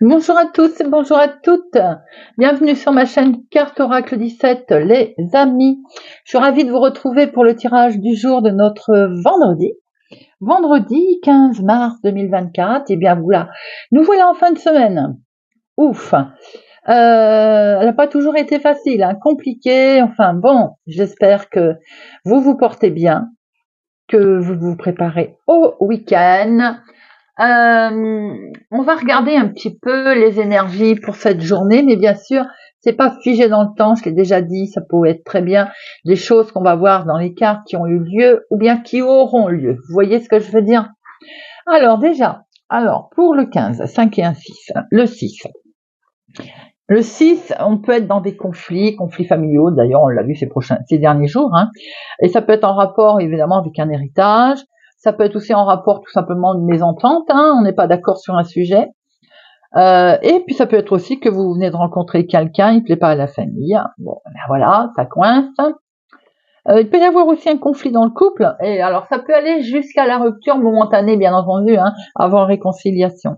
Bonjour à tous et bonjour à toutes. Bienvenue sur ma chaîne Carte Oracle 17, les amis. Je suis ravie de vous retrouver pour le tirage du jour de notre vendredi 15 mars 2024. Et bien voilà, nous voilà en fin de semaine. Ouf. Elle n'a pas toujours été facile, hein, compliquée. Enfin bon, j'espère que vous vous portez bien, que vous vous préparez au week-end. On va regarder un petit peu les énergies pour cette journée, mais bien sûr, c'est pas figé dans le temps, je l'ai déjà dit, ça peut être très bien des choses qu'on va voir dans les cartes qui ont eu lieu ou bien qui auront lieu. Vous voyez ce que je veux dire? Alors déjà, pour le 15, 5 et 1, 6, le 6. Le 6, on peut être dans des conflits familiaux, d'ailleurs on l'a vu ces derniers jours, hein, et ça peut être en rapport évidemment avec un héritage, ça peut être aussi en rapport tout simplement d'une mésentente, hein, on n'est pas d'accord sur un sujet, et puis ça peut être aussi que vous venez de rencontrer quelqu'un, il ne plaît pas à la famille, bon ben voilà, ça coince. Il peut y avoir aussi un conflit dans le couple, et alors ça peut aller jusqu'à la rupture momentanée bien entendu, hein, avant réconciliation.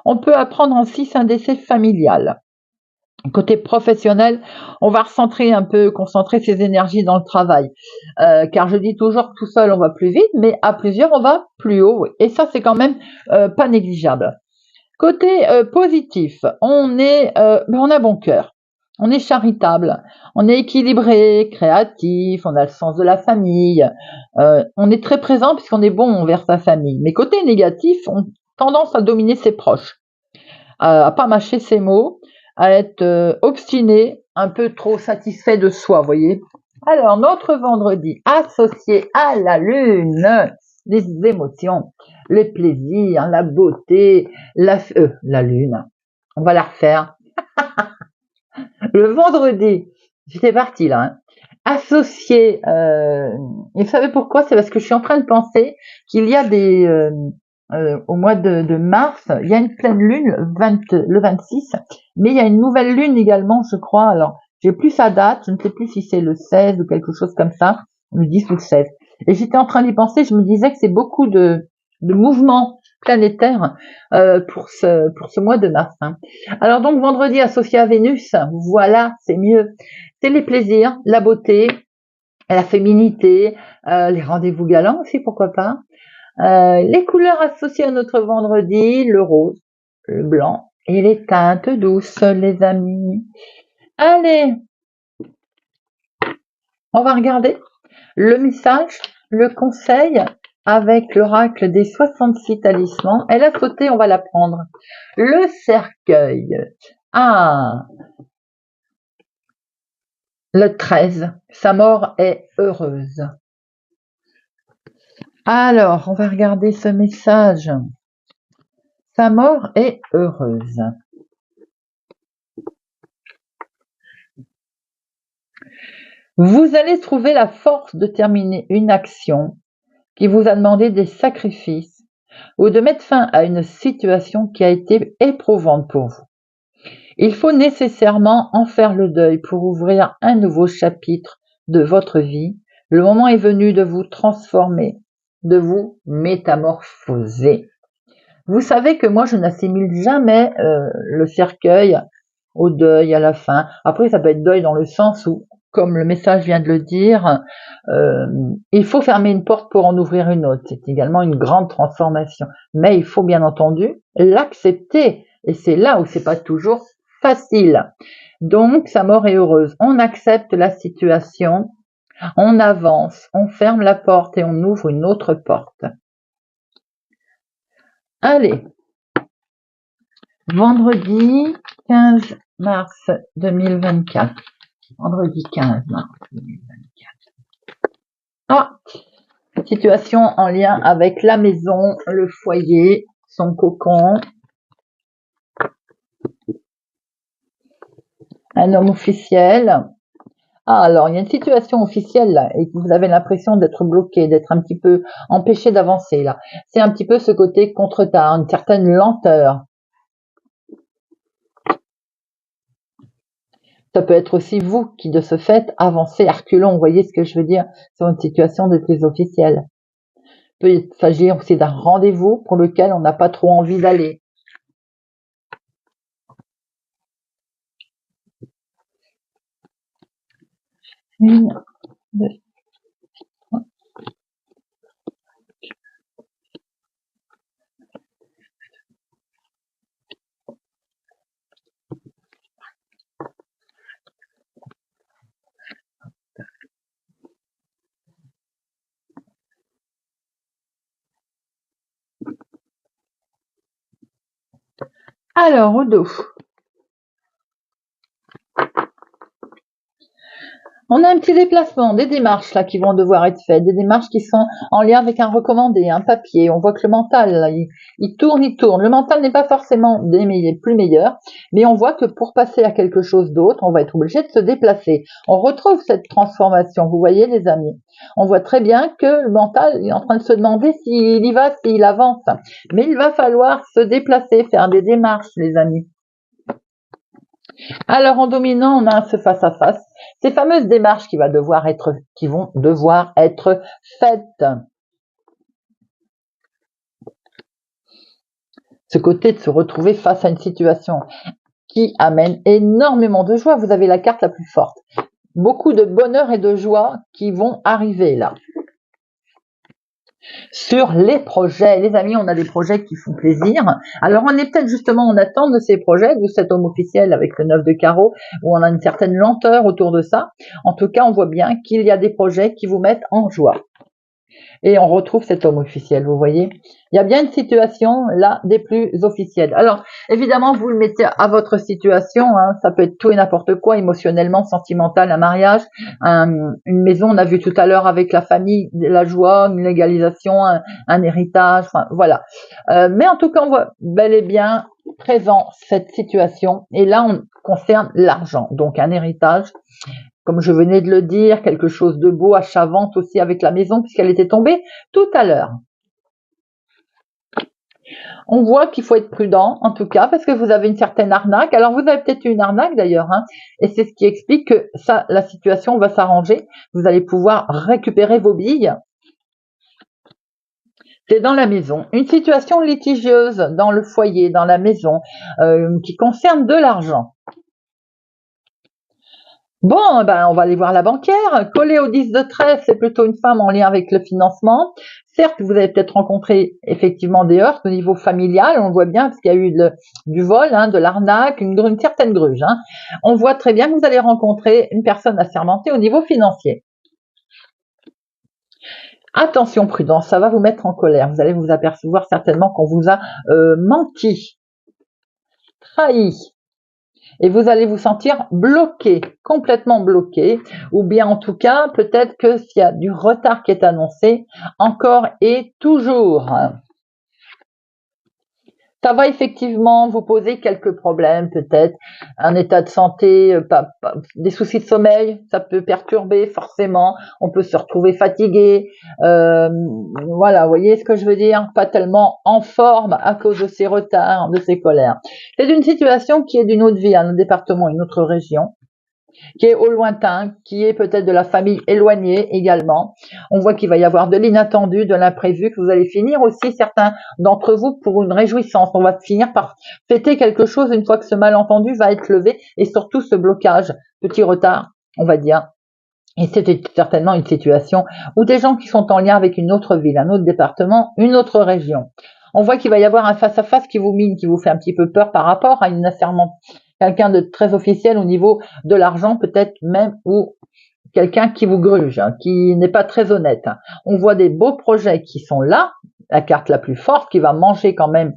On peut apprendre en 6 un décès familial. Côté professionnel, on va concentrer ses énergies dans le travail. Car je dis toujours que tout seul on va plus vite, mais à plusieurs on va plus haut. Oui. Et ça c'est quand même pas négligeable. Côté positif, on a bon cœur, on est charitable, on est équilibré, créatif, on a le sens de la famille, on est très présent puisqu'on est bon envers sa famille. Mais côté négatif, on a tendance à dominer ses proches, à pas mâcher ses mots, à être obstiné, un peu trop satisfait de soi, vous voyez. Alors, notre vendredi, associé à la lune, les émotions, les plaisirs, la beauté, la lune. On va la refaire. Le vendredi, j'étais partie là, hein. Associé, et vous savez pourquoi? C'est parce que je suis en train de penser qu'il y a au mois de mars, il y a une pleine lune le 26, mais il y a une nouvelle lune également, je crois. Alors, j'ai plus sa date, je ne sais plus si c'est le 16 ou quelque chose comme ça, le 10 ou le 16. Et j'étais en train d'y penser, je me disais que c'est beaucoup de mouvements planétaires pour ce mois de mars, hein. Alors donc vendredi associé à Vénus, voilà, c'est mieux. C'est les plaisirs, la beauté, la féminité, les rendez-vous galants aussi, pourquoi pas. Les couleurs associées à notre vendredi, le rose, le blanc et les teintes douces, les amis. Allez, on va regarder le message, le conseil avec l'oracle des 66 talismans. Elle a sauté, on va la prendre. Le cercueil. Ah, le 13. Sa mort est heureuse. Alors, on va regarder ce message. Sa mort est heureuse. Vous allez trouver la force de terminer une action qui vous a demandé des sacrifices ou de mettre fin à une situation qui a été éprouvante pour vous. Il faut nécessairement en faire le deuil pour ouvrir un nouveau chapitre de votre vie. Le moment est venu de vous transformer, de vous métamorphoser. Vous savez que moi, je n'assimile jamais le cercueil au deuil à la fin. Après, ça peut être deuil dans le sens où, comme le message vient de le dire, il faut fermer une porte pour en ouvrir une autre. C'est également une grande transformation. Mais il faut bien entendu l'accepter. Et c'est là où c'est pas toujours facile. Donc, sa mort est heureuse. On accepte la situation, on avance, on ferme la porte et on ouvre une autre porte. Allez, vendredi 15 mars 2024. Vendredi 15 mars 2024. Ah, situation en lien avec la maison, le foyer, son cocon. Un homme officiel. Ah, alors, il y a une situation officielle là, et vous avez l'impression d'être bloqué, d'être un petit peu empêché d'avancer là. C'est un petit peu ce côté contretard, une certaine lenteur. Ça peut être aussi vous qui, de ce fait, avancez à reculons. Vous voyez ce que je veux dire sur une situation de plus officielle. Il peut s'agir aussi d'un rendez-vous pour lequel on n'a pas trop envie d'aller. 1, 2. Alors, au dos. On a un petit déplacement, des démarches là qui vont devoir être faites, des démarches qui sont en lien avec un recommandé, un papier. On voit que le mental, là, il tourne. Le mental n'est pas forcément plus meilleur, mais on voit que pour passer à quelque chose d'autre, on va être obligé de se déplacer. On retrouve cette transformation, vous voyez les amis. On voit très bien que le mental est en train de se demander s'il y va, s'il avance. Mais il va falloir se déplacer, faire des démarches, les amis. Alors, en dominant, on a ce face-à-face, ces fameuses démarches qui vont devoir être faites. Ce côté de se retrouver face à une situation qui amène énormément de joie. Vous avez la carte la plus forte. Beaucoup de bonheur et de joie qui vont arriver là. Sur les projets, les amis, on a des projets qui font plaisir. Alors, on est peut-être justement en attente de ces projets, d'où cet homme officiel avec le 9 de carreau, où on a une certaine lenteur autour de ça. En tout cas, on voit bien qu'il y a des projets qui vous mettent en joie. Et on retrouve cet homme officiel, vous voyez. Il y a bien une situation là des plus officielles. Alors, évidemment, vous le mettez à votre situation. Ça peut être tout et n'importe quoi, émotionnellement, sentimental, un mariage, une maison. On a vu tout à l'heure avec la famille, la joie, une légalisation, un héritage. Enfin, voilà. Mais en tout cas, on voit bel et bien présent cette situation. Et là, on concerne l'argent, donc un héritage. Comme je venais de le dire, quelque chose de beau, achat-vente aussi avec la maison puisqu'elle était tombée tout à l'heure. On voit qu'il faut être prudent, en tout cas, parce que vous avez une certaine arnaque. Alors, vous avez peut-être eu une arnaque d'ailleurs, et c'est ce qui explique que ça, la situation va s'arranger. Vous allez pouvoir récupérer vos billes. C'est dans la maison. Une situation litigieuse dans le foyer, dans la maison, qui concerne de l'argent. Bon, on va aller voir la banquière. Collé au 10 de trèfle, c'est plutôt une femme en lien avec le financement. Certes, vous avez peut-être rencontré effectivement des heurts au niveau familial, on le voit bien parce qu'il y a eu du vol, de l'arnaque, une certaine gruge. On voit très bien que vous allez rencontrer une personne assermentée au niveau financier. Attention, prudence, ça va vous mettre en colère. Vous allez vous apercevoir certainement qu'on vous a menti, trahi. Et vous allez vous sentir bloqué, complètement bloqué, ou bien en tout cas, peut-être que s'il y a du retard qui est annoncé, encore et toujours. Ça va effectivement vous poser quelques problèmes, peut-être un état de santé, des soucis de sommeil, ça peut perturber forcément, on peut se retrouver fatigué, voilà, vous voyez ce que je veux dire, pas tellement en forme à cause de ces retards, de ces colères. C'est une situation qui est d'une autre vie, un autre département, une autre région, qui est au lointain, qui est peut-être de la famille éloignée également. On voit qu'il va y avoir de l'inattendu, de l'imprévu, que vous allez finir aussi, certains d'entre vous, pour une réjouissance. On va finir par fêter quelque chose une fois que ce malentendu va être levé et surtout ce blocage, petit retard, on va dire. Et c'était certainement une situation où des gens qui sont en lien avec une autre ville, un autre département, une autre région. On voit qu'il va y avoir un face-à-face qui vous mine, qui vous fait un petit peu peur par rapport à une asserment, quelqu'un de très officiel au niveau de l'argent peut-être même, ou quelqu'un qui vous gruge, qui n'est pas très honnête. On voit des beaux projets qui sont là, la carte la plus forte qui va manger quand même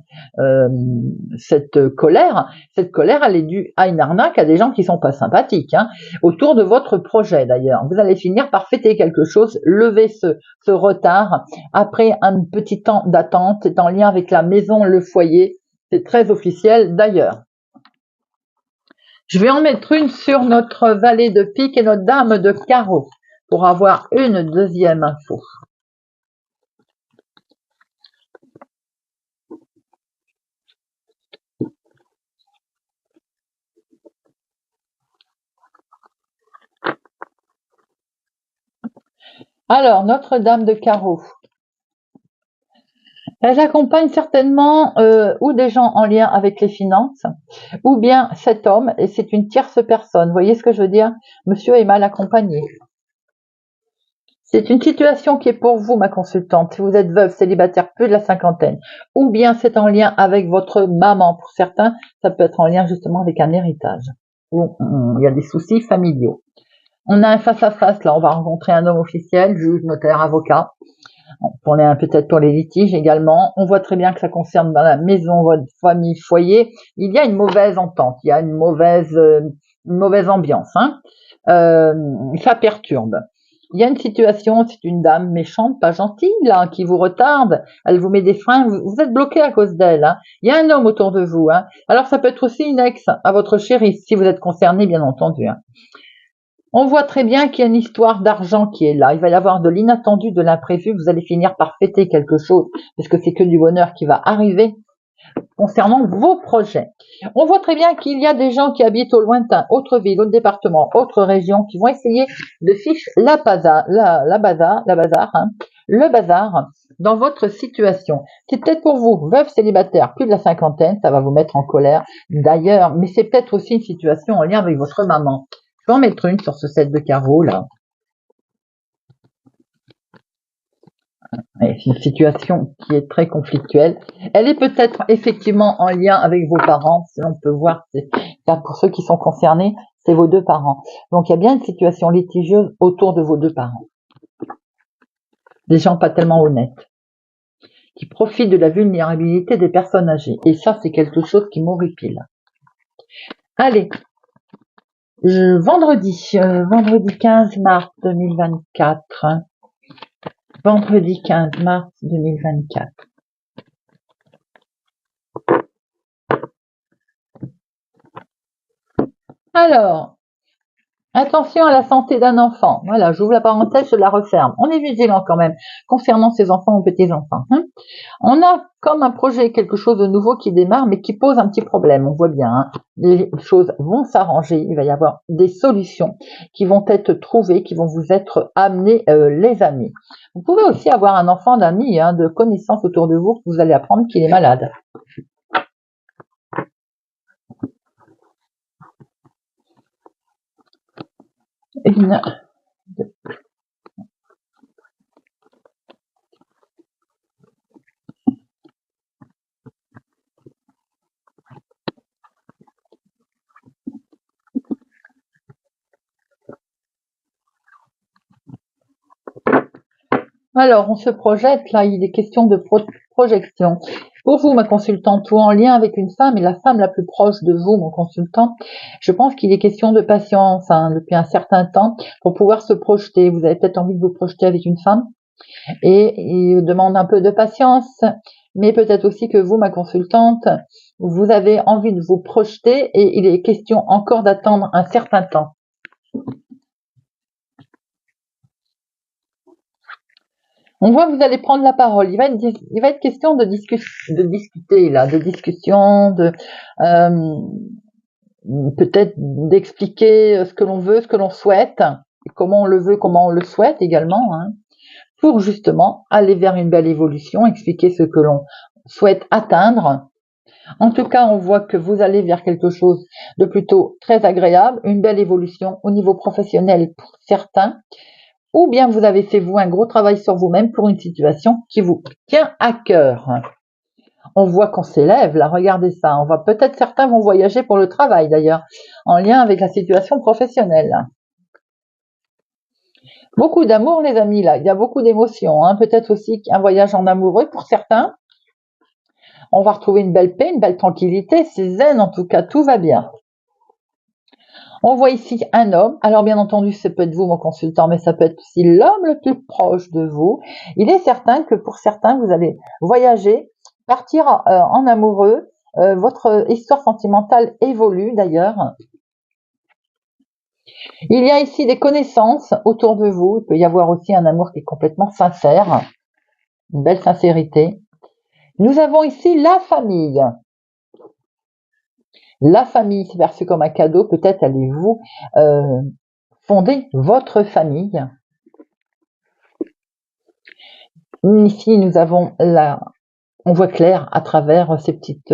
cette colère. Cette colère, elle est due à une arnaque, à des gens qui sont pas sympathiques, autour de votre projet d'ailleurs. Vous allez finir par fêter quelque chose, lever ce retard après un petit temps d'attente. C'est en lien avec la maison, le foyer. C'est très officiel d'ailleurs. Je vais en mettre une sur notre valet de pique et notre dame de carreau pour avoir une deuxième info. Alors, notre dame de carreau. Elle accompagne certainement ou des gens en lien avec les finances, ou bien cet homme, et c'est une tierce personne. Vous voyez ce que je veux dire? Monsieur est mal accompagné. C'est une situation qui est pour vous, ma consultante. Si vous êtes veuve, célibataire, plus de la cinquantaine, ou bien c'est en lien avec votre maman. Pour certains, ça peut être en lien justement avec un héritage, ou il y a des soucis familiaux. On a un face-à-face, là, on va rencontrer un homme officiel, juge, notaire, avocat. Peut-être pour les litiges également. On voit très bien que ça concerne dans la maison, votre famille, foyer. Il y a une mauvaise entente, il y a une mauvaise ambiance. Ça perturbe. Il y a une situation, c'est une dame méchante, pas gentille, là, qui vous retarde. Elle vous met des freins, vous êtes bloqué à cause d'elle. Hein. Il y a un homme autour de vous. Hein. Alors ça peut être aussi une ex à votre chérie, si vous êtes concerné, bien entendu. Hein. On voit très bien qu'il y a une histoire d'argent qui est là. Il va y avoir de l'inattendu, de l'imprévu. Vous allez finir par fêter quelque chose, parce que c'est que du bonheur qui va arriver concernant vos projets. On voit très bien qu'il y a des gens qui habitent au lointain, autre ville, autre département, autre région, qui vont essayer de ficher le bazar dans votre situation. C'est peut-être pour vous, veuve célibataire, plus de la cinquantaine, ça va vous mettre en colère d'ailleurs, mais c'est peut-être aussi une situation en lien avec votre maman. Je vais en mettre une sur ce set de carreaux là. C'est une situation qui est très conflictuelle. Elle est peut-être effectivement en lien avec vos parents. Si on peut voir, pour ceux qui sont concernés, c'est vos deux parents. Donc il y a bien une situation litigieuse autour de vos deux parents. Des gens pas tellement honnêtes, qui profitent de la vulnérabilité des personnes âgées. Et ça, c'est quelque chose qui m'horripile. Allez, vendredi 15 mars 2024. Vendredi 15 mars 2024. Alors, attention à la santé d'un enfant. Voilà, j'ouvre la parenthèse, je la referme. On est vigilant quand même concernant ces enfants ou petits-enfants. On a comme un projet, quelque chose de nouveau qui démarre, mais qui pose un petit problème. On voit bien, les choses vont s'arranger. Il va y avoir des solutions qui vont être trouvées, qui vont vous être amenées, les amis. Vous pouvez aussi avoir un enfant d'amis, de connaissances autour de vous, que vous allez apprendre qu'il est malade. Une, deux. Alors, on se projette, là, il est question de projection. Pour vous, ma consultante, ou en lien avec une femme, et la femme la plus proche de vous, mon consultant, je pense qu'il est question de patience depuis un certain temps pour pouvoir se projeter. Vous avez peut-être envie de vous projeter avec une femme et il demande un peu de patience, mais peut-être aussi que vous, ma consultante, vous avez envie de vous projeter et il est question encore d'attendre un certain temps. On voit que vous allez prendre la parole. Il va être question de discuter là, de discussion, peut-être d'expliquer ce que l'on veut, ce que l'on souhaite, et comment on le veut, comment on le souhaite également, pour justement aller vers une belle évolution, expliquer ce que l'on souhaite atteindre. En tout cas, on voit que vous allez vers quelque chose de plutôt très agréable, une belle évolution au niveau professionnel pour certains, ou bien vous avez fait vous un gros travail sur vous-même pour une situation qui vous tient à cœur. On voit qu'on s'élève, là, regardez ça. On voit peut-être certains vont voyager pour le travail d'ailleurs, en lien avec la situation professionnelle. Beaucoup d'amour, les amis, là. Il y a beaucoup d'émotions. Peut-être aussi un voyage en amoureux pour certains. On va retrouver une belle paix, une belle tranquillité. C'est zen, en tout cas, tout va bien. On voit ici un homme. Alors, bien entendu, ça peut être vous, mon consultant, mais ça peut être aussi l'homme le plus proche de vous. Il est certain que pour certains, vous allez voyager, partir en amoureux. Votre histoire sentimentale évolue, d'ailleurs. Il y a ici des connaissances autour de vous. Il peut y avoir aussi un amour qui est complètement sincère. Une belle sincérité. Nous avons ici la famille. La famille, c'est perçu comme un cadeau. Peut-être allez-vous fonder votre famille. Ici, nous avons on voit clair à travers ces petites,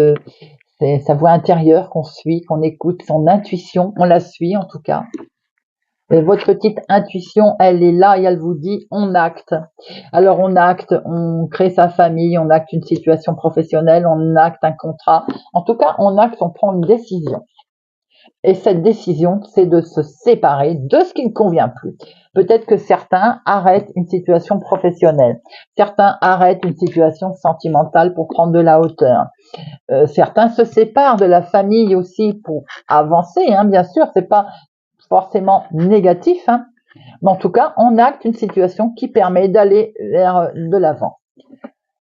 sa voix intérieure qu'on suit, qu'on écoute, son intuition, on la suit en tout cas. Et votre petite intuition, elle est là et elle vous dit on acte. Alors on acte, on crée sa famille, on acte une situation professionnelle, on acte un contrat. En tout cas, on acte, on prend une décision. Et cette décision, c'est de se séparer de ce qui ne convient plus. Peut-être que certains arrêtent une situation professionnelle, certains arrêtent une situation sentimentale pour prendre de la hauteur. Certains se séparent de la famille aussi pour avancer, hein, bien sûr, c'est pas forcément négatif, hein, mais en tout cas, on acte une situation qui permet d'aller vers de l'avant.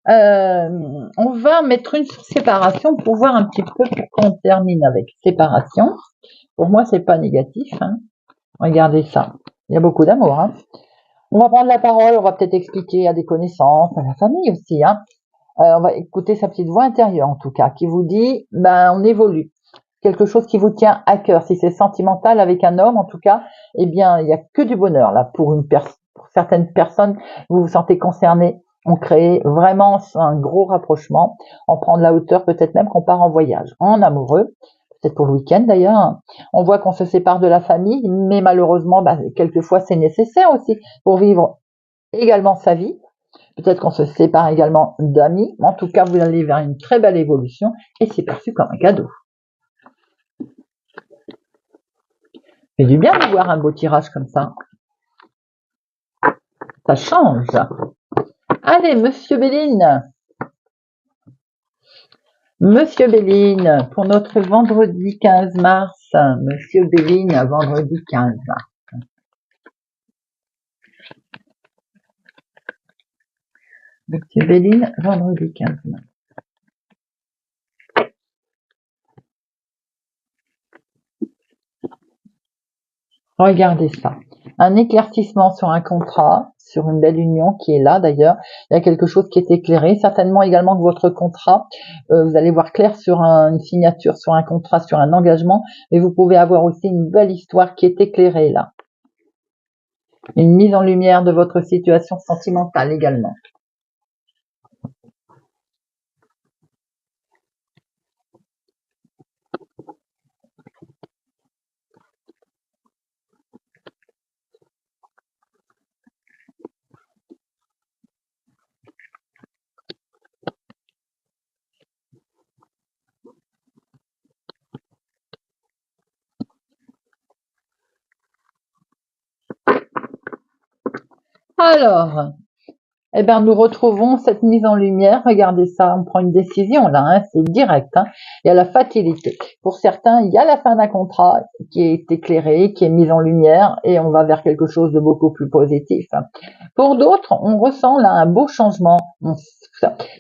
On va mettre une sur séparation pour voir un petit peu pourquoi on termine avec séparation. Pour moi, c'est pas négatif, hein. Regardez ça. Il y a beaucoup d'amour, hein. On va prendre la parole, on va peut-être expliquer à des connaissances, à la famille aussi, hein. On va écouter sa petite voix intérieure, en tout cas, qui vous dit, ben, on évolue. Quelque chose qui vous tient à cœur. Si c'est sentimental avec un homme, en tout cas, eh bien, il n'y a que du bonheur, là. Pour certaines personnes, vous vous sentez concerné. On crée vraiment un gros rapprochement. On prend de la hauteur, peut-être même qu'on part en voyage. En amoureux. Peut-être pour le week-end d'ailleurs. On voit qu'on se sépare de la famille, mais malheureusement, quelquefois c'est nécessaire aussi pour vivre également sa vie. Peut-être qu'on se sépare également d'amis. En tout cas, vous allez vers une très belle évolution et c'est perçu comme un cadeau. C'est du bien de voir un beau tirage comme ça. Ça change. Allez, Monsieur Béline. Monsieur Béline, pour notre vendredi 15 mars. Monsieur Béline, vendredi 15 mars. Monsieur Béline, vendredi 15 mars. Regardez ça. Un éclaircissement sur un contrat, sur une belle union qui est là d'ailleurs. Il y a quelque chose qui est éclairé. Certainement également que votre contrat, vous allez voir clair sur une signature, sur un contrat, sur un engagement. Mais vous pouvez avoir aussi une belle histoire qui est éclairée là. Une mise en lumière de votre situation sentimentale également. Alors, eh ben, nous retrouvons cette mise en lumière. Regardez ça, on prend une décision là, hein, c'est direct. Hein. Il y a la fatalité. Pour certains, il y a la fin d'un contrat qui est éclairé, qui est mise en lumière, et on va vers quelque chose de beaucoup plus positif. Hein. Pour d'autres, on ressent là un beau changement. Il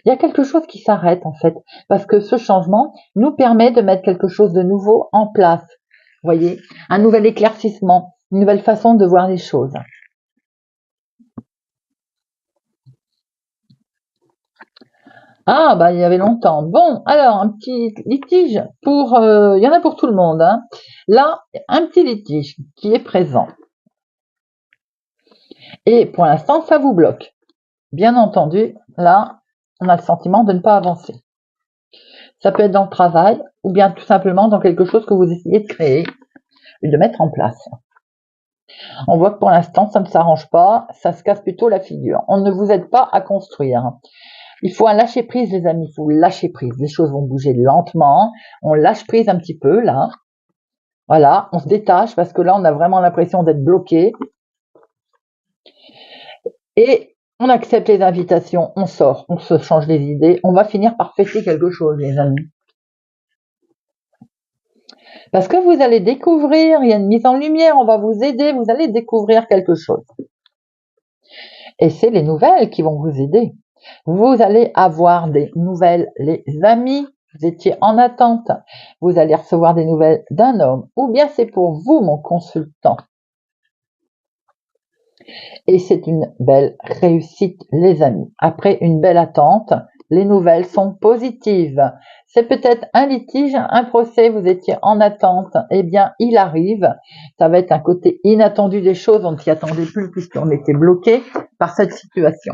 y a quelque chose qui s'arrête en fait, parce que ce changement nous permet de mettre quelque chose de nouveau en place. Vous voyez, un nouvel éclaircissement, une nouvelle façon de voir les choses. Ah, bah, il y avait longtemps. Bon, alors, un petit litige pour, il y en a pour tout le monde, hein. Là, un petit litige qui est présent. Et pour l'instant, ça vous bloque. Bien entendu, là, on a le sentiment de ne pas avancer. Ça peut être dans le travail ou bien tout simplement dans quelque chose que vous essayez de créer et de mettre en place. On voit que pour l'instant, ça ne s'arrange pas, ça se casse plutôt la figure. On ne vous aide pas à construire. Il faut un lâcher prise, les amis. Il faut lâcher prise. Les choses vont bouger lentement. On lâche prise un petit peu, là. Voilà, on se détache parce que là, on a vraiment l'impression d'être bloqué. Et on accepte les invitations, on sort, on se change les idées. On va finir par fêter quelque chose, les amis. Parce que vous allez découvrir, il y a une mise en lumière, on va vous aider, vous allez découvrir quelque chose. Et c'est les nouvelles qui vont vous aider. Vous allez avoir des nouvelles, les amis. Vous étiez en attente. Vous allez recevoir des nouvelles d'un homme. Ou bien c'est pour vous, mon consultant. Et c'est une belle réussite, les amis. Après une belle attente, les nouvelles sont positives. C'est peut-être un litige, un procès, vous étiez en attente. Eh bien, il arrive. Ça va être un côté inattendu des choses. On ne s'y attendait plus puisqu'on était bloqué par cette situation.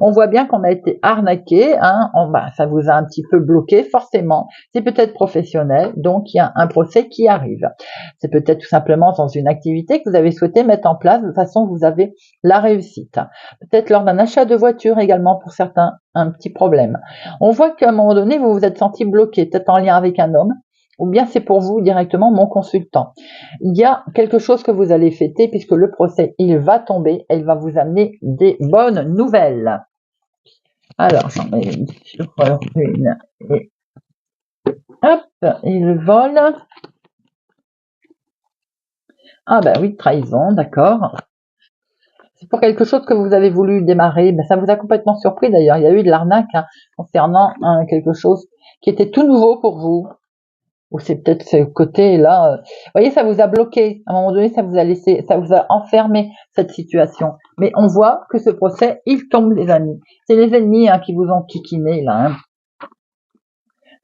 On voit bien qu'on a été arnaqué, hein, ça vous a un petit peu bloqué, forcément. C'est peut-être professionnel, donc il y a un procès qui arrive. C'est peut-être tout simplement dans une activité que vous avez souhaité mettre en place de façon que vous avez la réussite. Peut-être lors d'un achat de voiture également pour certains, un petit problème. On voit qu'à un moment donné, vous vous êtes senti bloqué, peut-être en lien avec un homme, ou bien c'est pour vous directement mon consultant. Il y a quelque chose que vous allez fêter puisque le procès, il va tomber et il va vous amener des bonnes nouvelles. Alors, j'en mets une sur une et hop, il vole. Ah ben oui, trahison, d'accord. C'est pour quelque chose que vous avez voulu démarrer. Ben, ça vous a complètement surpris d'ailleurs. Il y a eu de l'arnaque concernant quelque chose qui était tout nouveau pour vous. Ou c'est peut-être ce côté-là. Vous voyez, ça vous a bloqué. À un moment donné, ça vous a laissé, ça vous a enfermé cette situation. Mais on voit que ce procès, il tombe, les amis. C'est les ennemis qui vous ont kikiné là.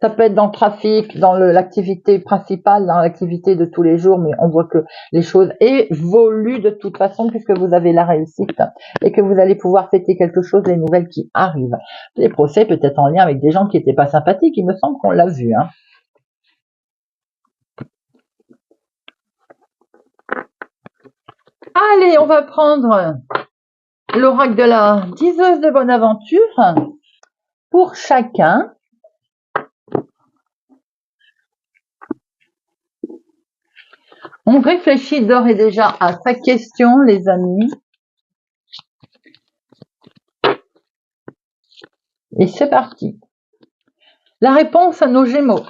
Ça peut être dans le trafic, dans l'activité principale, dans l'activité de tous les jours, mais on voit que les choses évoluent de toute façon puisque vous avez la réussite et que vous allez pouvoir fêter quelque chose, les nouvelles qui arrivent. Les procès peut-être en lien avec des gens qui n'étaient pas sympathiques, il me semble qu'on l'a vu. Allez, on va prendre l'oracle de la diseuse de bonne aventure pour chacun. On réfléchit d'ores et déjà à sa question, les amis. Et c'est parti. La réponse à nos Gémeaux.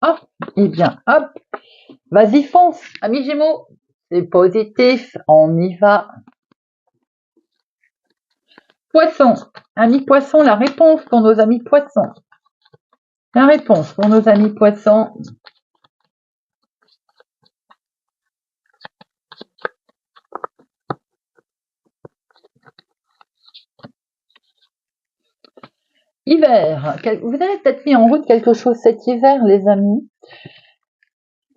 Ah, eh bien, hop, vas-y fonce, amis Gémeaux. C'est positif, on y va. Poisson, amis Poissons, la réponse pour nos amis Poissons. La réponse pour nos amis Poissons. Hiver, vous avez peut-être mis en route quelque chose cet hiver, les amis.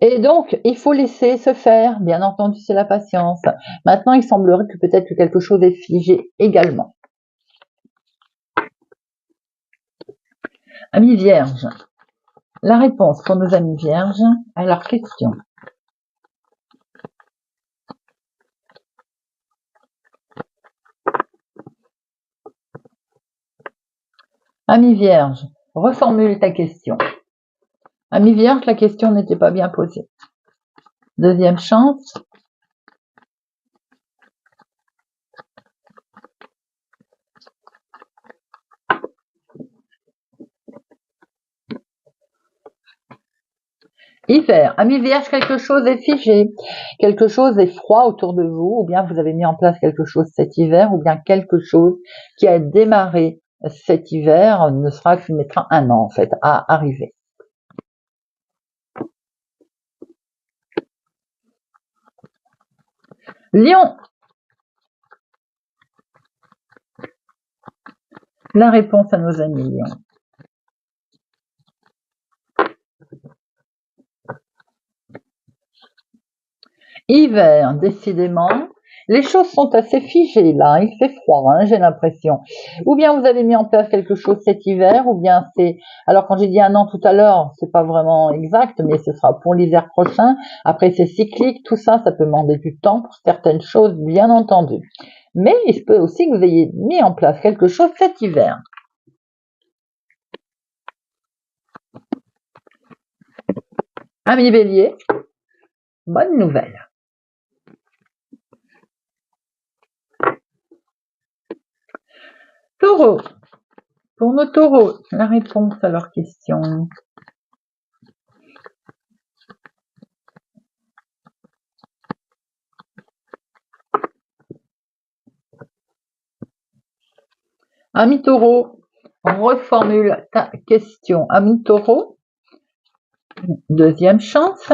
Et donc, il faut laisser se faire, bien entendu, c'est la patience. Maintenant, il semblerait que peut-être que quelque chose est figé également. Amis vierges, la réponse pour nos amis vierges à leur question. Ami vierge, reformule ta question. Ami vierge, la question n'était pas bien posée. Deuxième chance. Hiver, ami vierge, quelque chose est figé, quelque chose est froid autour de vous, ou bien vous avez mis en place quelque chose cet hiver, ou bien quelque chose qui a démarré cet hiver ne sera qu'il mettra un an en fait à arriver. Lion, la réponse à nos amis Lions. Hiver, décidément, les choses sont assez figées là, il fait froid, j'ai l'impression. Ou bien vous avez mis en place quelque chose cet hiver, ou bien c'est... Alors quand j'ai dit un an tout à l'heure, c'est pas vraiment exact, mais ce sera pour l'hiver prochain. Après c'est cyclique, tout ça, ça peut demander du temps pour certaines choses, bien entendu. Mais il se peut aussi que vous ayez mis en place quelque chose cet hiver. Amis Bélier, bonne nouvelle. Taureau, pour nos taureaux, la réponse à leur question. Ami taureau, reformule ta question. Ami taureau, deuxième chance.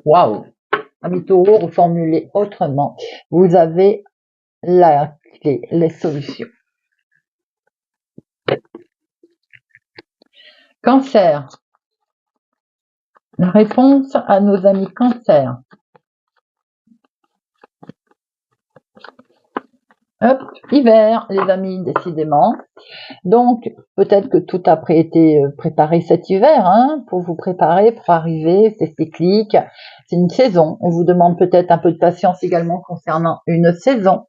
Waouh! Ami taureau, reformulez autrement. Vous avez la clé, les solutions. Cancer. La réponse à nos amis Cancer. Hop, hiver, les amis, décidément. Donc, peut-être que tout a été préparé cet hiver, hein, pour vous préparer, pour arriver, c'est cyclique, c'est une saison. On vous demande peut-être un peu de patience également concernant une saison.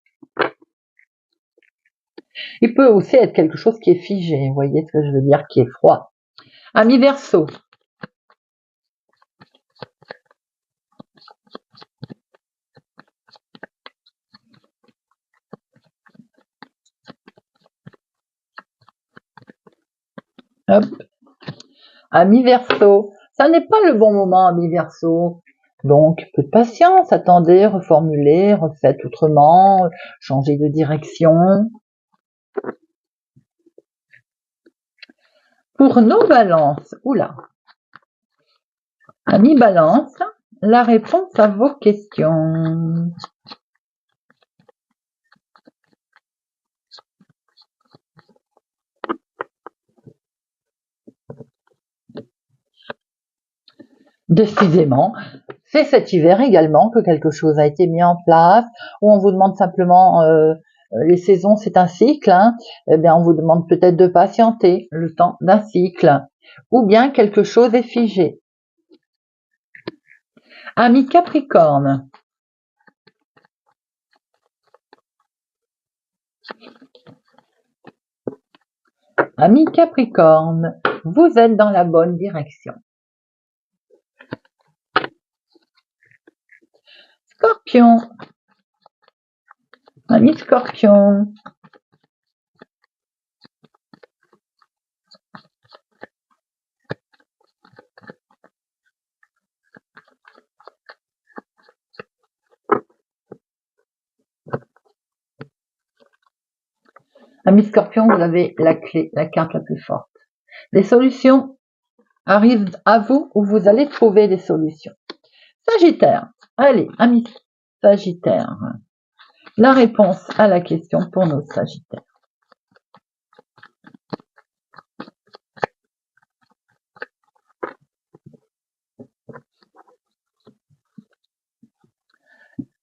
Il peut aussi être quelque chose qui est figé, vous voyez ce que je veux dire, qui est froid. Amis Verseau. Hop. Amis Verseau. Ça n'est pas le bon moment, amis Verseau. Donc, peu de patience, attendez, reformulez, refaites autrement, changez de direction. Pour nos balances, oula, amis balance, la réponse à vos questions. Décidément, c'est cet hiver également que quelque chose a été mis en place, où on vous demande simplement, les saisons c'est un cycle, hein, eh bien on vous demande peut-être de patienter le temps d'un cycle, ou bien quelque chose est figé. Amis Capricorne. Amis Capricorne, vous êtes dans la bonne direction. Scorpion. Amis Scorpion. Amis Scorpion, vous avez la clé, la carte la plus forte. Les solutions arrivent à vous ou vous allez trouver des solutions. Sagittaire. Allez, amis Sagittaire. La réponse à la question pour nos Sagittaires.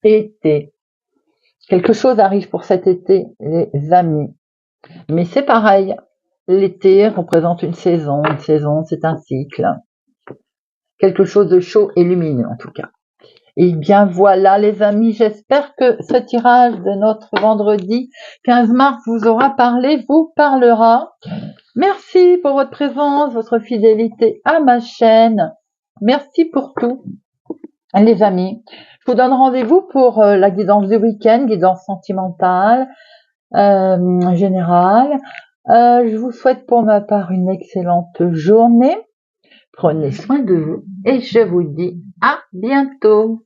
Été. Quelque chose arrive pour cet été, les amis. Mais c'est pareil. L'été représente une saison c'est un cycle. Quelque chose de chaud et lumineux en tout cas. Et bien voilà les amis, j'espère que ce tirage de notre vendredi 15 mars vous aura parlé, vous parlera. Merci pour votre présence, votre fidélité à ma chaîne. Merci pour tout les amis. Je vous donne rendez-vous pour la guidance du week-end, guidance sentimentale, générale. Je vous souhaite pour ma part une excellente journée. Prenez soin de vous et je vous dis à bientôt.